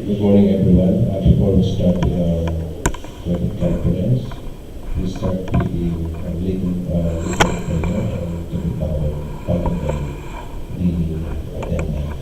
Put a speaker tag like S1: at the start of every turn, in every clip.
S1: Good morning, everyone. Before we start with our webinar conference, we start with the legal prayer and to be followed by the attendance.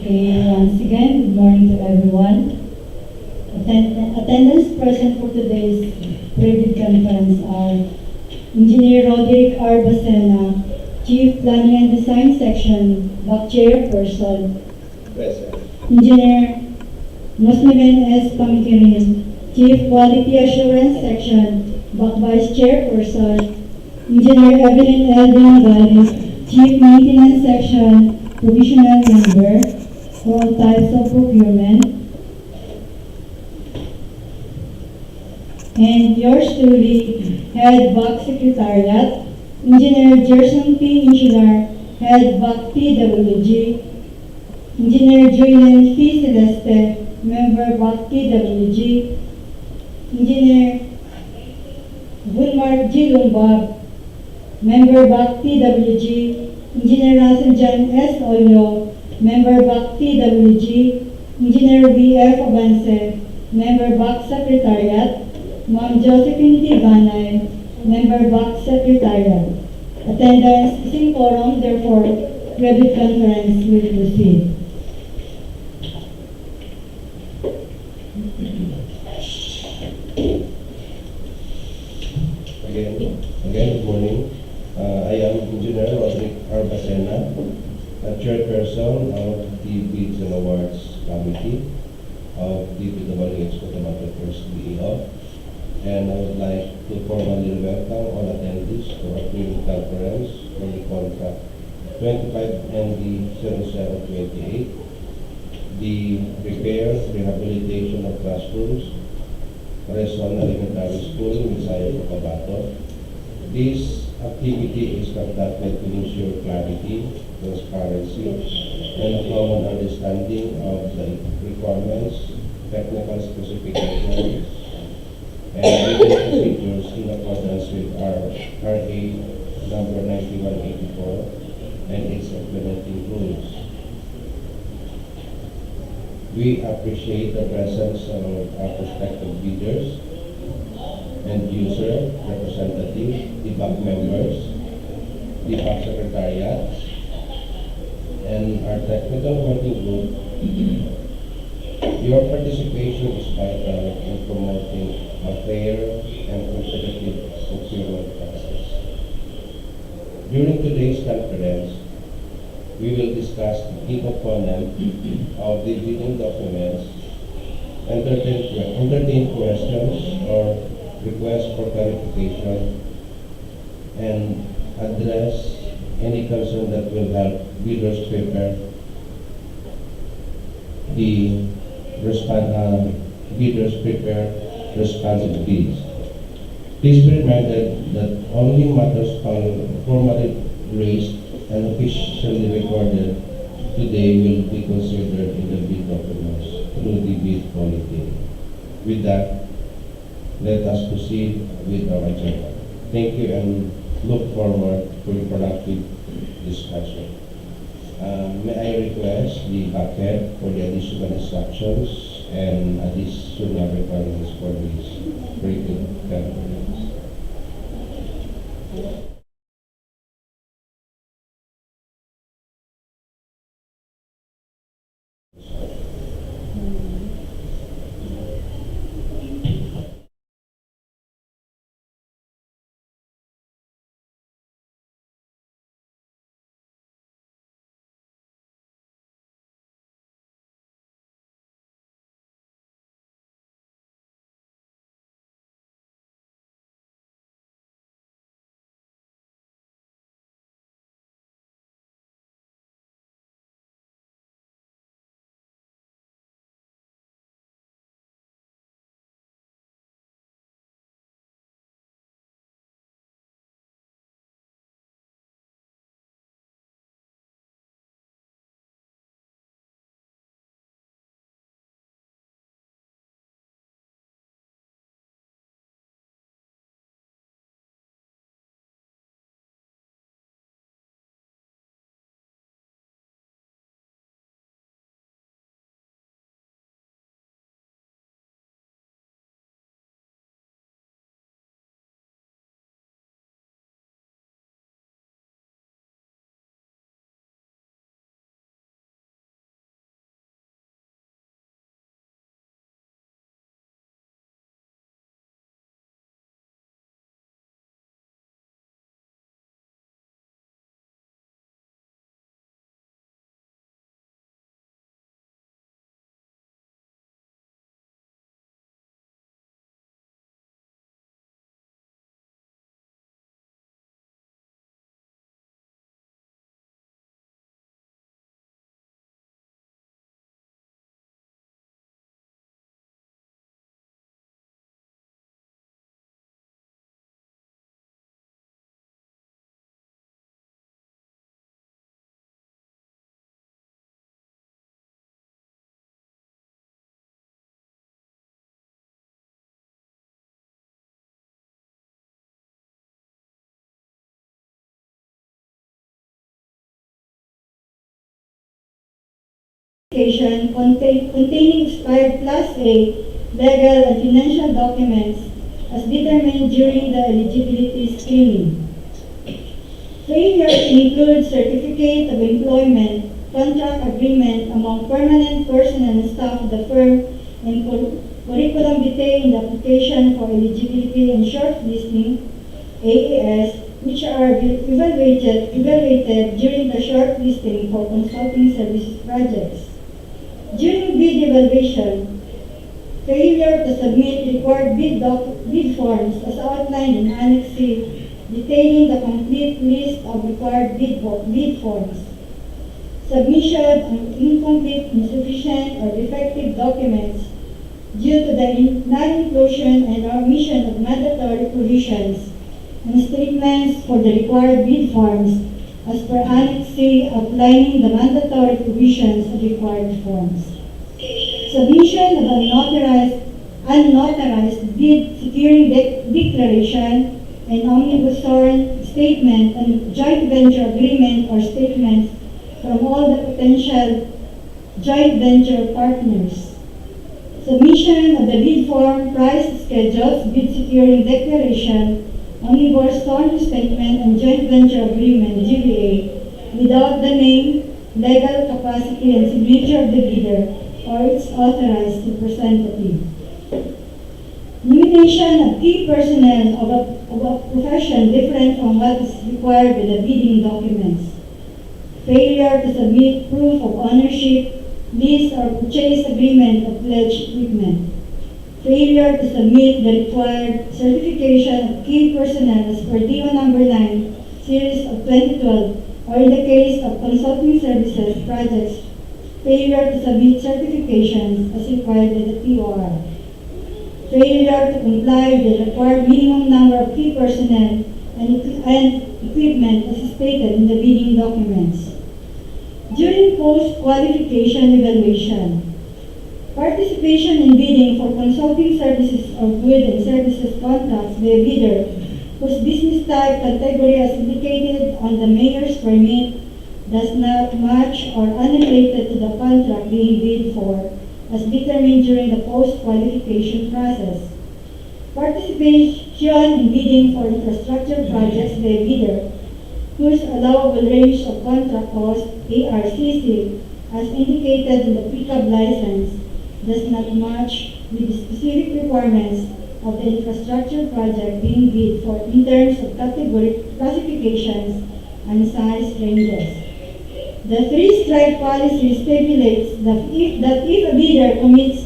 S2: Okay, once again, good morning to everyone. Attendance present for today's private conference are Engineer Roderick R. Bacena, Chief Planning and Design Section, BAC Chairperson.
S1: Present.
S2: Engineer Muslimin S. Pamikirin, Chief Quality Assurance Section, BAC Vice Chairperson. Engineer Evelyn L. Dingali, Chief Maintenance Section, Provisional Member for all types of procurement. And yours truly, Head BAC Secretariat, Engineer Gerson P. Insular, Head BAC PWG, Engineer Joylyn P. Celeste, Member BAC PWG, Engineer Gunmark G. Lumbab, Member BAC PWG, Engineer Russell John S. Olio, Member BAC PWG, Engineer V.F. Avance, Member BAC Secretariat, Ma'am Josephine T. Banay, Member BAC Secretariat. Attendance is in quorum, therefore, private conference will proceed.
S1: Again, good morning. I am Engineer Roderick R. Bacena, Chairperson of the Bids and Awards Committee of DPWH Cotabato First DEO. And I would like to formally welcome all attendees to our private conference for the contract 25 ND 0728, the repair, rehabilitation of classrooms, Quezon Elementary School, Misaya, Cotabato. This activity is conducted to ensure clarity, transparency, and a common understanding of the requirements, technical specifications, and legal procedures in accordance with our RA number 9184 and its implementing rules. We appreciate the presence of our prospective bidders and user representative, the BAC members, the BAC Secretariat, and our technical working group. Your participation is vital in promoting a fair and competitive procurement process. During today's conference, we will discuss the key component of the bidding documents, entertain questions or requests for clarification, and address any concern that will help bidders prepare responsive bids. Please be reminded that only matters formally raised and officially recorded today will be considered in the bid documents through the bid quality. With that, let us proceed with our agenda. Thank you and look forward to a productive discussion. May I request the bucket for the additional instructions and additional requirements for this breaking conference.
S2: Containing expired Class A legal and financial documents as determined during the eligibility screening. Failure to include certificate of employment, contract agreement among permanent personnel and staff of the firm, and curriculum vitae in the application for eligibility and shortlisting (AAS), which are evaluated during the shortlisting for consulting services projects. During bid evaluation, failure to submit required bid forms as outlined in Annex C, detailing the complete list of required bid forms. Submission of incomplete, insufficient, or defective documents due to the non-inclusion and omission of mandatory provisions and statements for the required bid forms as per Annex C outlining the mandatory provisions of required forms. Submission of unauthorized bid securing declaration and omnibus statement and joint venture agreement or statements from all the potential joint venture partners. Submission of the bid form, price schedules, bid securing declaration, omnibus statement and joint venture agreement (GVA) without the name, legal capacity, and signature of the bidder or its authorized representative. Nomination of key personnel of a profession different from what is required by the bidding documents. Failure to submit proof of ownership, lease or purchase agreement of pledged equipment. Failure to submit the required certification of key personnel as per DEO number 9, series of 2012, or in the case of consulting services projects, failure to submit certifications as required by the TOR. failure to comply with the required minimum number of key personnel and equipment as stated in the bidding documents. During post-qualification evaluation, participation in bidding for consulting services or goods and services contracts by a bidder whose business type category as indicated on the mayor's permit does not match or unrelated to the contract being bid for as determined during the post-qualification process. Participation in bidding for infrastructure projects by a bidder whose allowable range of contract cost, ARCC, as indicated in the pickup license, does not match with the specific requirements of the infrastructure project being bid for in terms of category classifications and size ranges. The three-strike policy stipulates that if a bidder commits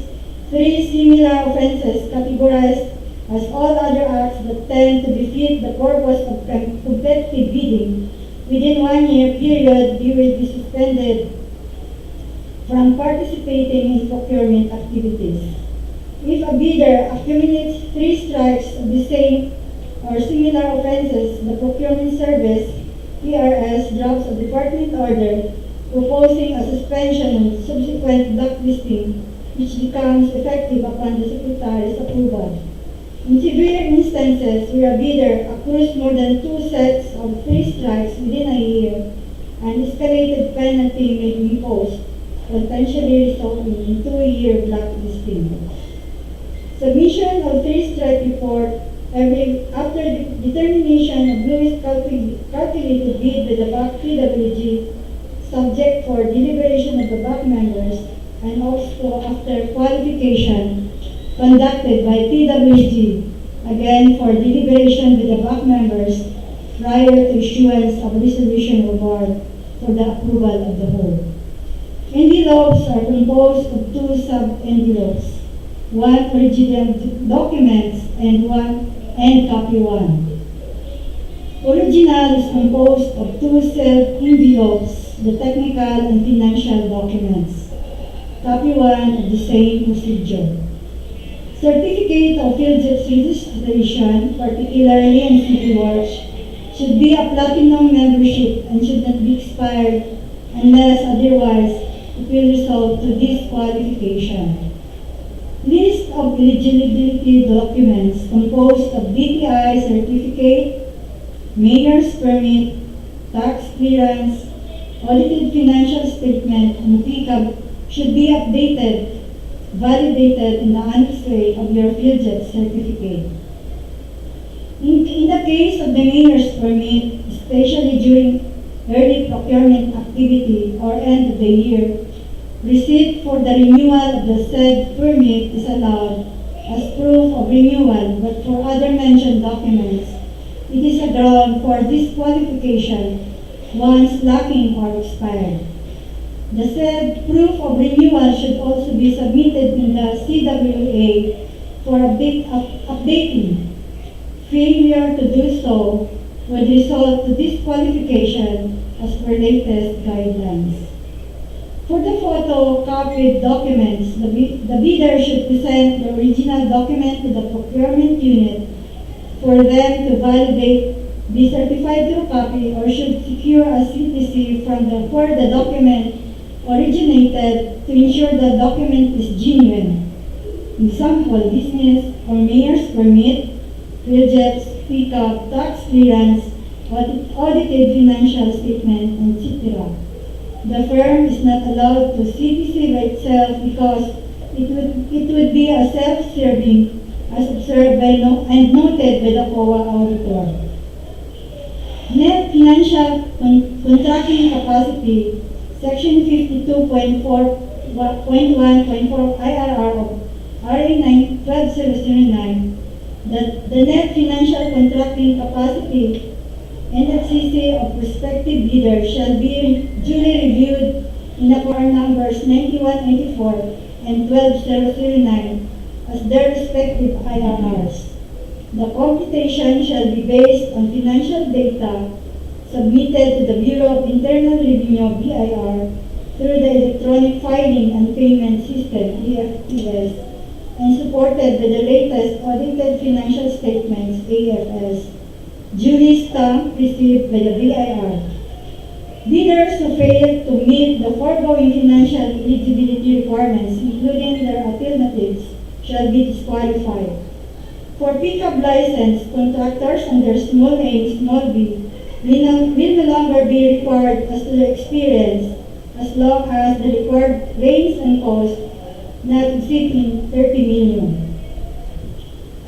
S2: three similar offenses categorized as all other acts that tend to defeat the purpose of competitive bidding, within 1 year period, he will be suspended from participating in procurement activities. If a bidder accumulates three strikes of the same or similar offenses, the procurement service, PRS, drops a department order proposing a suspension and subsequent blacklisting, which becomes effective upon the Secretary's approval. In severe instances where a bidder accrues more than 2 sets of 3 strikes within a year, an escalated penalty may be imposed, potentially resulting in 2-year blacklisting. Submission of 3-strike report after determination of lowest calculated bid by the BAC PWG, subject for deliberation of the BAC members, and also after qualification conducted by TWG, again for deliberation with the BAC members prior to issuance of resolution of award for the approval of the whole. Envelopes are composed of 2 sub-envelopes, 1 original documents and copy 1. Original is composed of 2 self-envelopes, the technical and financial documents. Copy 1 of the same procedure. Certificate of field registration, particularly in city works, should be a platinum membership and should not be expired unless otherwise it will result to disqualification. List of eligibility documents composed of DTI certificate, mayor's permit, tax clearance, audited financial statement, and pickup should be updated, validated in the Annex A of your FieldJet certificate. In the case of the mayor's permit, especially during early procurement activity or end of the year, receipt for the renewal of the said permit is allowed as proof of renewal, but for other mentioned documents, it is a ground for disqualification once lacking or expired. The said proof of renewal should also be submitted in the CWA for updating. Failure to do so would result to disqualification as per latest guidelines. For the photocopied documents, the bidder should present the original document to the procurement unit for them to validate, be certified to a copy, or should secure a CTC for the document originated to ensure the document is genuine. Example, business or mayor's permit, FieldJet's pickup, tax clearance, audited financial statement, etc. The firm is not allowed to CTC by itself because it would be a self-serving, as observed by and noted by the COA auditor. Net financial contracting capacity, Section 52.1.4 IRR of RA 12009, that the net financial contracting capacity NFCC of prospective bidders shall be duly reviewed in accordance numbers 9184 and 12009 as their respective IRRs. The computation shall be based on financial data submitted to the Bureau of Internal Revenue BIR through the Electronic Filing and Payment System EFTS and supported by the latest audited financial statements, AFS, duly stamped received by the BIR. Bidders who fail to meet the foregoing financial eligibility requirements, including their alternatives, shall be disqualified. For pickup license, contractors under small a, small b will no longer be required as to their experience as long as the required rates and costs not exceeding 30 million.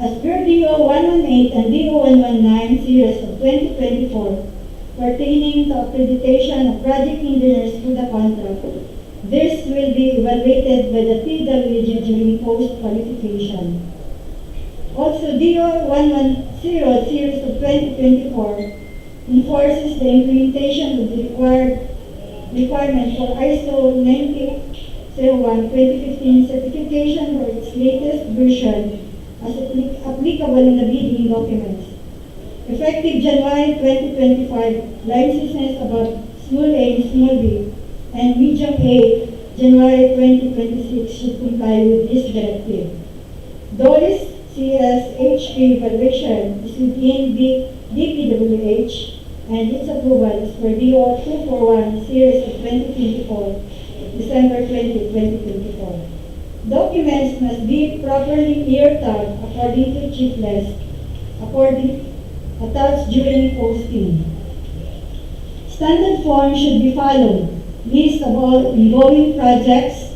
S2: As per DEO 118 and DEO 119 series of 2024, pertaining to accreditation of project engineers for the contract, this will be evaluated by the TWG during post-qualification. Also, DEO 110 series of 2024 enforces the implementation of the requirement for ISO 9001:2015 certification for its latest version as applicable in the bidding documents. Effective January 2025, licenses about small a, small b, and medium A, January 2026 should comply with this directive. Those CSHP evaluation is within DPWH and its approval is for DO 241 series of 2024, December 20, 2024. Documents must be properly ear-tagged according to chip list, attached during posting. Standard form should be followed. List of all ongoing projects,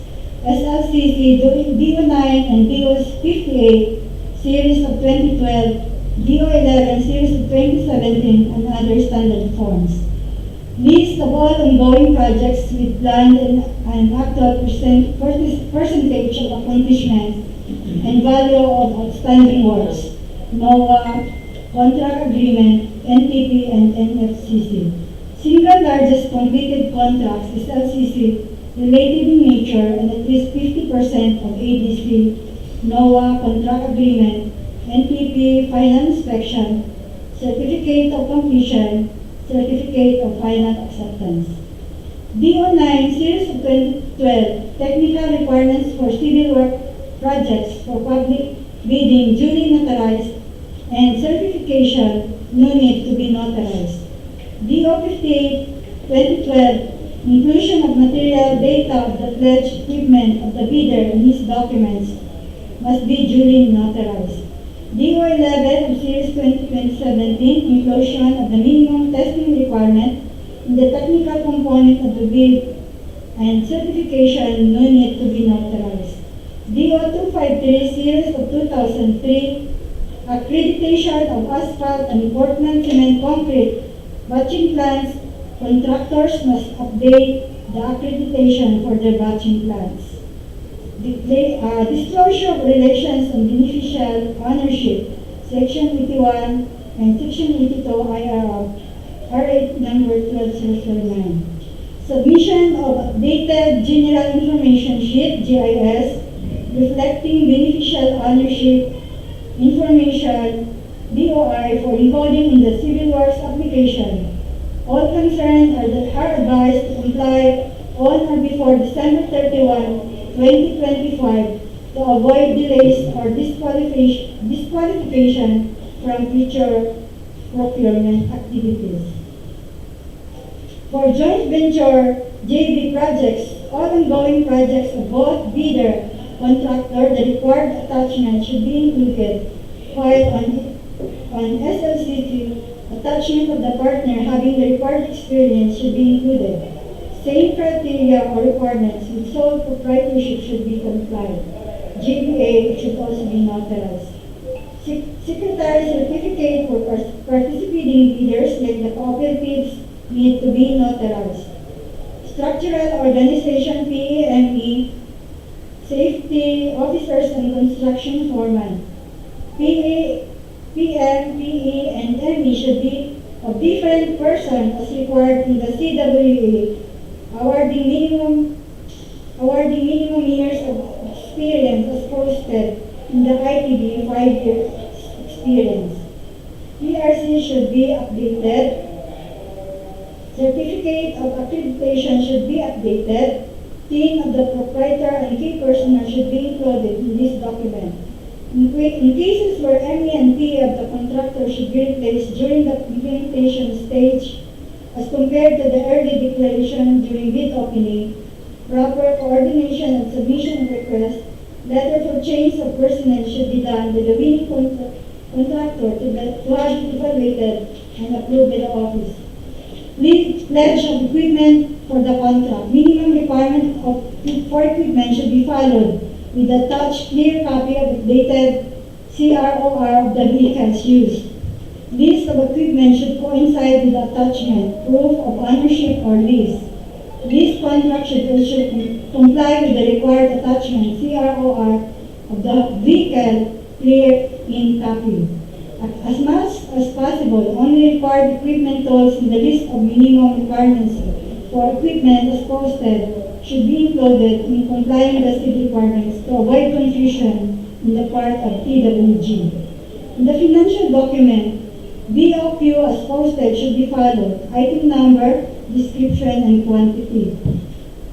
S2: SLCC DO 9 and DO 58 series of 2012, DO 11 series of 2017, and other standard forms. List of all ongoing projects with planned and actual percentage of accomplishment and value of outstanding works, NOAA, contract agreement, NTP, and NFCC. Single largest completed contracts is LCC related in nature and at least 50% of ADC, NOAA contract agreement, NTP final inspection, certificate of completion, certificate of final acceptance. DO 9 series of 2012 technical requirements for civil work projects for public bidding duly notarized and certification no need to be notarized. DO 58 2012 inclusion of material data of the pledged equipment of the bidder in his documents must be duly notarized. DO 11 of Series 2017 inclusion of the minimum testing requirement in the technical component of the bid and certification no need to be notarized. DO 253 Series of 2003 accreditation of asphalt and Portland cement concrete batching plants, contractors must update the accreditation for their batching plants. Disclosure of relations on beneficial ownership, Section 81 and Section 82 IRR, R8 number 12009. Submission of updated General Information Sheet, GIS, reflecting beneficial ownership information, BOI, for encoding in the Civil Works application. All concerned are advised to comply on or before December 31, 2025 to avoid delays or disqualification from future procurement activities. For joint venture JV projects, all ongoing projects of both bidder contractor, the required attachment should be included, while on SLCC, attachment of the partner having the required experience should be included. Same criteria or requirements with sole proprietorship should be complied. GBA should also be notarized. Secretary certificate for participating bidders like the cooperatives need to be notarized. Structural organization PME, safety officers and construction foreman. PM, PE, and ME should be of different person as required in the CWA, awarding minimum years of experience as posted in the ITB 5 years experience. PRC should be updated. Certificate of accreditation should be updated. 10 of the proprietor and key personnel should be included in this document. In cases where MENT of the contractor should be replaced during the implementation stage as compared to the early declaration during bid opening, proper coordination and submission of requests, letter for change of personnel should be done by the winning contractor to have it evaluated and approved by the office. Pledge of equipment for the contract. Minimum requirement for equipment should be followed with attached clear copy of updated CROR of the vehicles used. List of equipment should coincide with attachment, proof of ownership or lease. This contract should also comply with the required attachment CROR of the vehicle clear in copy. As much as possible, only required equipment tools in the list of minimum requirements for equipment as posted should be included in complying with the state requirements to avoid confusion on the part of TWG. In the financial document, BOQ as posted should be followed. Item number, description, and quantity.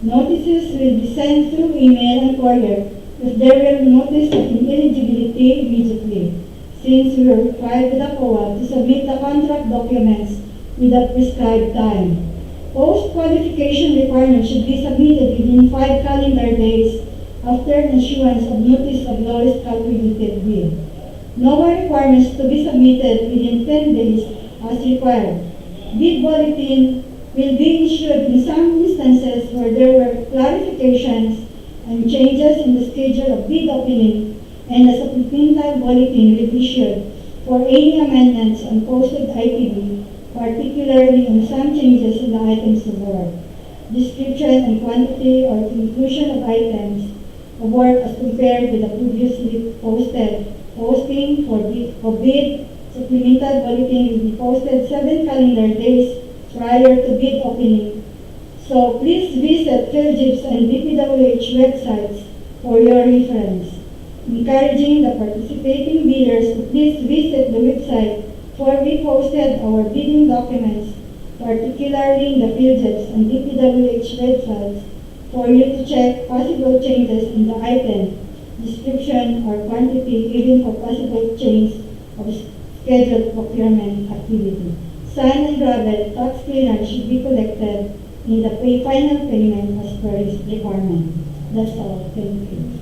S2: Notices will be sent through email and courier if there will notice of ineligibility immediately, since we are required with the COA to submit the contract documents with a prescribed time. Post-qualification requirements should be submitted within 5 calendar days after issuance of notice of lowest calculated bid. Lower requirements to be submitted within 10 days as required. Bid bulletin will be issued in some instances where there were clarifications and changes in the schedule of bid opening, and a supplemental bulletin will be issued for any amendments on posted ITB, particularly on some changes in the items of work, description and quantity or inclusion of items of work as compared with the previously posting for bid. Supplemental bulletin will be posted 7 calendar days prior to bid opening. So please visit PhilGIP's and DPWH websites for your reference. Encouraging the participating bidders to please visit the website where we posted our bidding documents, particularly in the PhilGIP's and DPWH websites, for you to check possible changes in the item, description, or quantity, even for possible change of scheduled procurement activity. Sand and gravel tax clearance should be collected in the final payment as per its requirement. That's all. Thank you.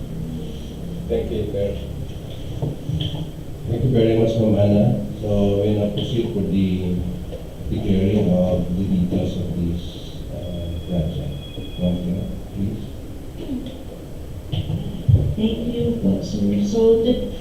S1: Thank you, Claire. Thank you very much, Ma'am Anna. So we now proceed for the declaring of the details of this project. Ma'am, please.
S3: Thank you po, sir. So, the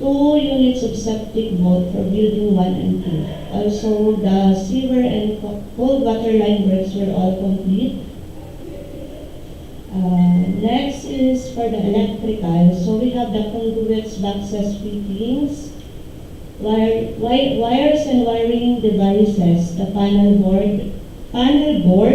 S3: 2 units of septic vault for building 1 and 2. Also, the sewer and cold water line works were all complete. Next is for the electrical. So we have the conduits, boxes, fittings, wires and wiring devices, the panel board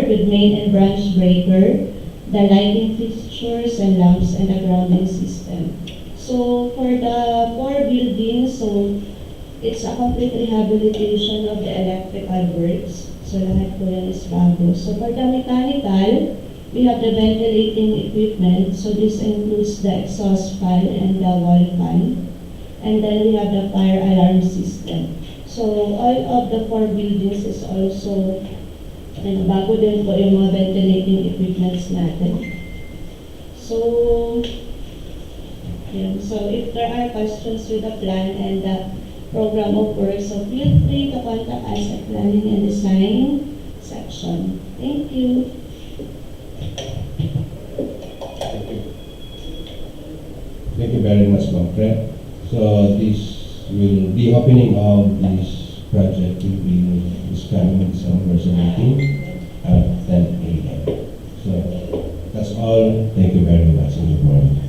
S3: with main and branch breaker, the lighting fixtures and lamps, and the grounding system. So for the 4 buildings, so it's a complete rehabilitation of the electrical works. So lahat po yan is bago. So for the mechanical, we have the ventilating equipment. So this includes the exhaust fan and the wall fan. And then we have the fire alarm system. So all of the 4 buildings is also, and bago din po yung mga ventilating equipments natin. So, yun. So if there are questions with the plan and the program of work, so feel free to contact us at Planning and Design section. Thank you.
S1: Thank you very much, Ma'am Fred. So the opening of this project will be this coming December 17 at 10 a.m. So that's all. Thank you very much and good morning.